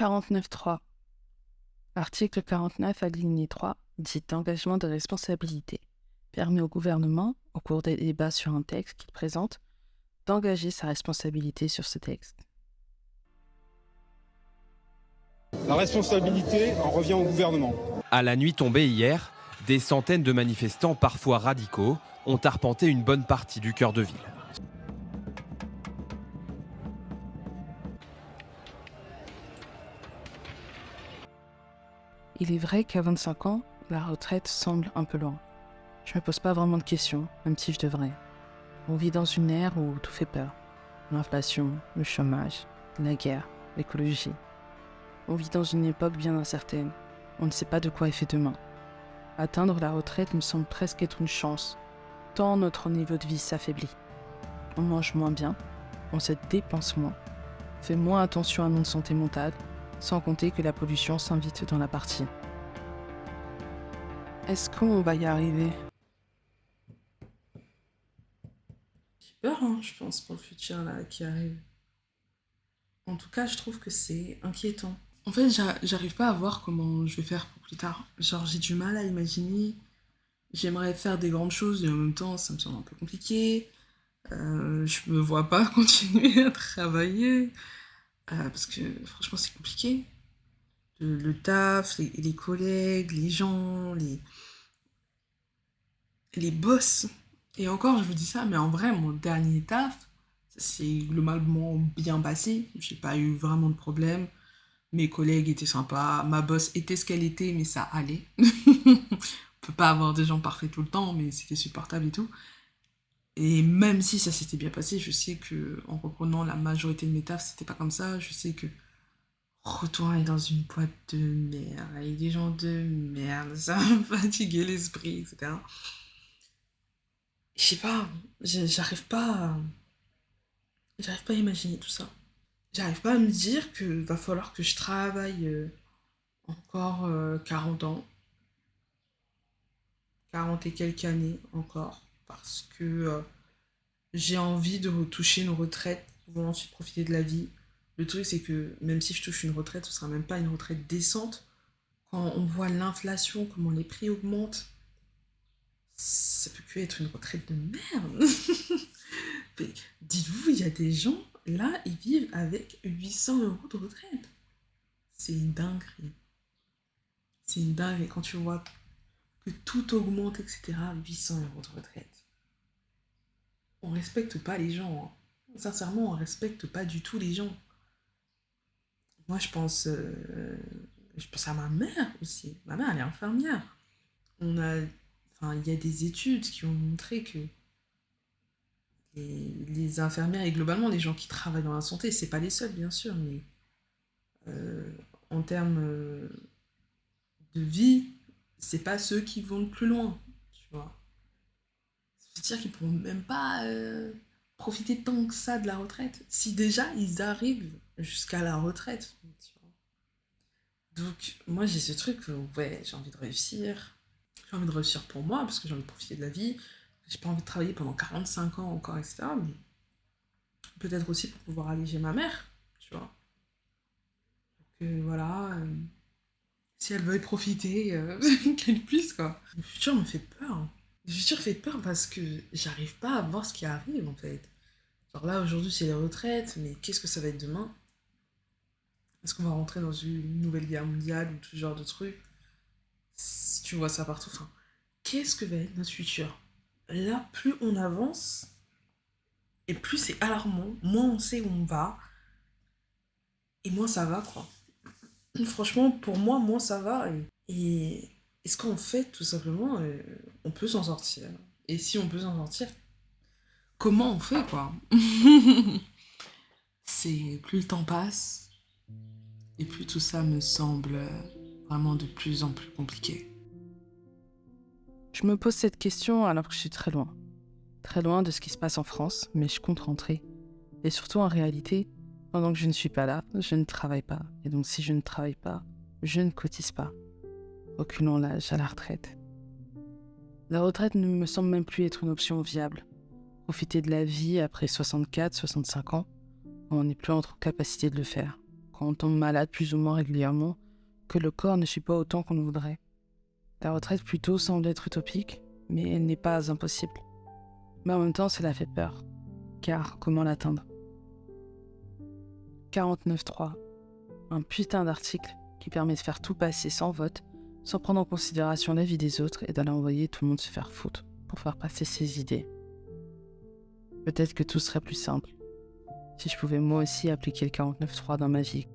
49.3. Article 49, alinéa 3, dit d'engagement de responsabilité, permet au gouvernement, au cours des débats sur un texte qu'il présente, d'engager sa responsabilité sur ce texte. La responsabilité en revient au gouvernement. À la nuit tombée hier, des centaines de manifestants, parfois radicaux, ont arpenté une bonne partie du cœur de ville. Il est vrai qu'à 25 ans, la retraite semble un peu loin. Je me pose pas vraiment de questions, même si je devrais. On vit dans une ère où tout fait peur. L'inflation, le chômage, la guerre, l'écologie. On vit dans une époque bien incertaine. On ne sait pas de quoi est fait demain. Atteindre la retraite me semble presque être une chance, tant notre niveau de vie s'affaiblit. On mange moins bien, on se dépense moins, fait moins attention à notre santé mentale, sans compter que la pollution s'invite dans la partie. Est-ce qu'on va y arriver ? J'ai peur, je pense, pour le futur là, qui arrive. En tout cas, je trouve que c'est inquiétant. En fait, j'arrive pas à voir comment je vais faire pour plus tard. Genre, j'ai du mal à imaginer. J'aimerais faire des grandes choses et en même temps, ça me semble un peu compliqué. Je me vois pas continuer à travailler parce que franchement, c'est compliqué. Le taf, les collègues, les gens, les boss. Et encore, je vous dis ça, mais en vrai, mon dernier taf, ça s'est globalement bien passé. J'ai pas eu vraiment de problème. Mes collègues étaient sympas. Ma boss était ce qu'elle était, mais ça allait. On peut pas avoir des gens parfaits tout le temps, mais c'était supportable et tout. Et même si ça s'était bien passé, je sais que en reprenant la majorité de mes tafs, c'était pas comme ça. Je sais que retourner dans une boîte de merde, avec des gens de merde, ça va me fatiguer l'esprit, etc. Je sais pas, j'arrive pas à imaginer tout ça. J'arrive pas à me dire que va falloir que je travaille encore 40 ans, 40 et quelques années encore, parce que j'ai envie de retoucher une retraite, pour ensuite profiter de la vie. Le truc, c'est que même si je touche une retraite, ce sera même pas une retraite décente. Quand on voit l'inflation, comment les prix augmentent, ça peut que être une retraite de merde. Mais dites-vous, il y a des gens, là, ils vivent avec 800 euros de retraite. C'est une dinguerie. C'est une dinguerie quand tu vois que tout augmente, etc. 800 euros de retraite. On respecte pas les gens. Sincèrement, on respecte pas du tout les gens. Moi, je pense à ma mère aussi. Ma mère, elle est infirmière. Il y a des études qui ont montré que les infirmières et globalement les gens qui travaillent dans la santé, c'est pas les seuls bien sûr, mais en termes de vie, c'est pas ceux qui vont le plus loin, tu vois. Ça veut dire qu'ils pourront même pas profiter tant que ça de la retraite, si déjà ils arrivent jusqu'à la retraite, tu vois. Donc moi j'ai ce truc, ouais, j'ai envie de réussir. J'ai envie de réussir pour moi, parce que j'ai envie de profiter de la vie. J'ai pas envie de travailler pendant 45 ans encore, etc. Mais peut-être aussi pour pouvoir alléger ma mère, tu vois. Donc voilà, si elle veut profiter, qu'elle puisse, quoi. Le futur me fait peur. Le futur fait peur parce que j'arrive pas à voir ce qui arrive, en fait. Genre là, aujourd'hui, c'est les retraites, mais qu'est-ce que ça va être demain? Est-ce qu'on va rentrer dans une nouvelle guerre mondiale ou tout ce genre de trucs? Si tu vois ça partout, enfin, qu'est-ce que va être notre futur? Là, plus on avance, et plus c'est alarmant, moins on sait où on va, et moins ça va, quoi. Franchement, pour moi, moins ça va. Et ce qu'on fait, tout simplement, on peut s'en sortir. Et si on peut s'en sortir, comment on fait, quoi? C'est plus le temps passe, et plus tout ça me semble vraiment de plus en plus compliqué. Je me pose cette question alors que je suis très loin de ce qui se passe en France, mais je compte rentrer. Et surtout, en réalité, pendant que je ne suis pas là, je ne travaille pas. Et donc, si je ne travaille pas, je ne cotise pas. Reculons l'âge à la retraite. La retraite ne me semble même plus être une option viable. Profiter de la vie après 64, 65 ans, quand on n'est plus en capacité de le faire. quand on tombe malade plus ou moins régulièrement, que le corps ne suit pas autant qu'on le voudrait. La retraite plutôt semble être utopique, mais elle n'est pas impossible. Mais en même temps, cela fait peur. Car comment l'atteindre ? 49.3. Un putain d'article qui permet de faire tout passer sans vote, sans prendre en considération l'avis des autres et d'aller envoyer tout le monde se faire foutre pour faire passer ses idées. Peut-être que tout serait plus simple si je pouvais moi aussi appliquer le 49.3 dans ma vie.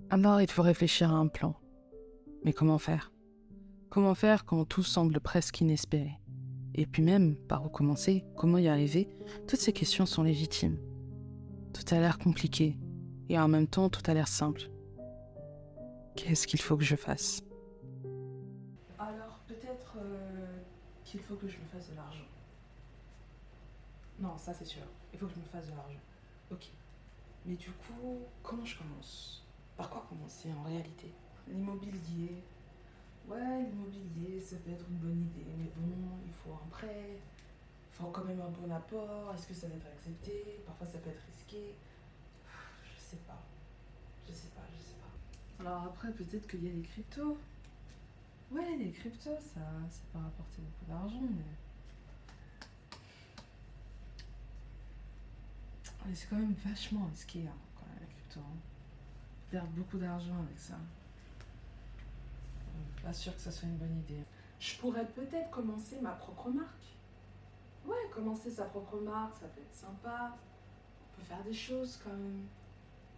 Alors il faut réfléchir à un plan. Mais comment faire ? Comment faire quand tout semble presque inespéré ? Et puis même, par où commencer, comment y arriver ? Toutes ces questions sont légitimes. Tout a l'air compliqué, et en même temps tout a l'air simple. Qu'est-ce qu'il faut que je fasse ? Alors, peut-être qu'il faut que je me fasse de l'argent. Non, ça c'est sûr. Il faut que je me fasse de l'argent. Ok. Mais du coup, comment je commence ? Par quoi commencer en réalité ? L'immobilier. Ouais, l'immobilier, ça peut être une bonne idée. Mais bon, il faut un prêt. Il faut quand même un bon apport. Est-ce que ça va être accepté ? Parfois ça peut être risqué. Je sais pas. Je sais pas. Alors après, peut-être qu'il y a les cryptos. Ouais, les cryptos, ça peut rapporter beaucoup d'argent, mais c'est quand même vachement risqué, hein, quand même, la crypto. Hein. Perdre beaucoup d'argent avec ça. Pas sûr que ça soit une bonne idée. Je pourrais peut-être commencer ma propre marque. Ouais, commencer sa propre marque, ça peut être sympa. On peut faire des choses quand même.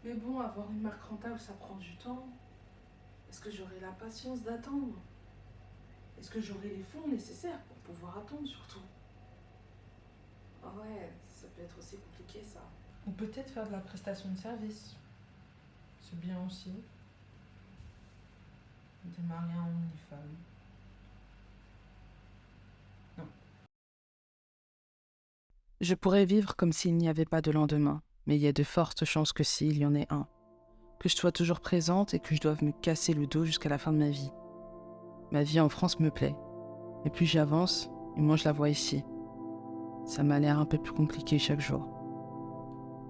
Mais bon, avoir une marque rentable, ça prend du temps. Est-ce que j'aurai la patience d'attendre ? Est-ce que j'aurai les fonds nécessaires pour pouvoir attendre surtout ? Ah ouais, ça peut être aussi compliqué ça. Ou peut-être faire de la prestation de service. C'est bien aussi. Démarrer un OnlyFans. Non. Je pourrais vivre comme s'il n'y avait pas de lendemain, mais il y a de fortes chances que si, il y en ait un. Que je sois toujours présente et que je doive me casser le dos jusqu'à la fin de ma vie. Ma vie en France me plaît. Et plus j'avance, et moins je la vois ici. Ça m'a l'air un peu plus compliqué chaque jour.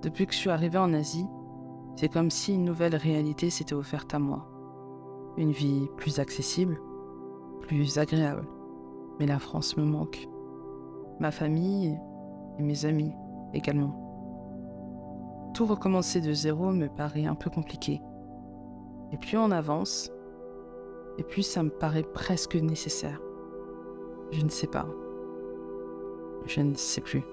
Depuis que je suis arrivée en Asie, c'est comme si une nouvelle réalité s'était offerte à moi. Une vie plus accessible, plus agréable. Mais la France me manque. Ma famille et mes amis également. Tout recommencer de zéro me paraît un peu compliqué. Et plus on avance, et plus ça me paraît presque nécessaire. Je ne sais pas. Je ne sais plus.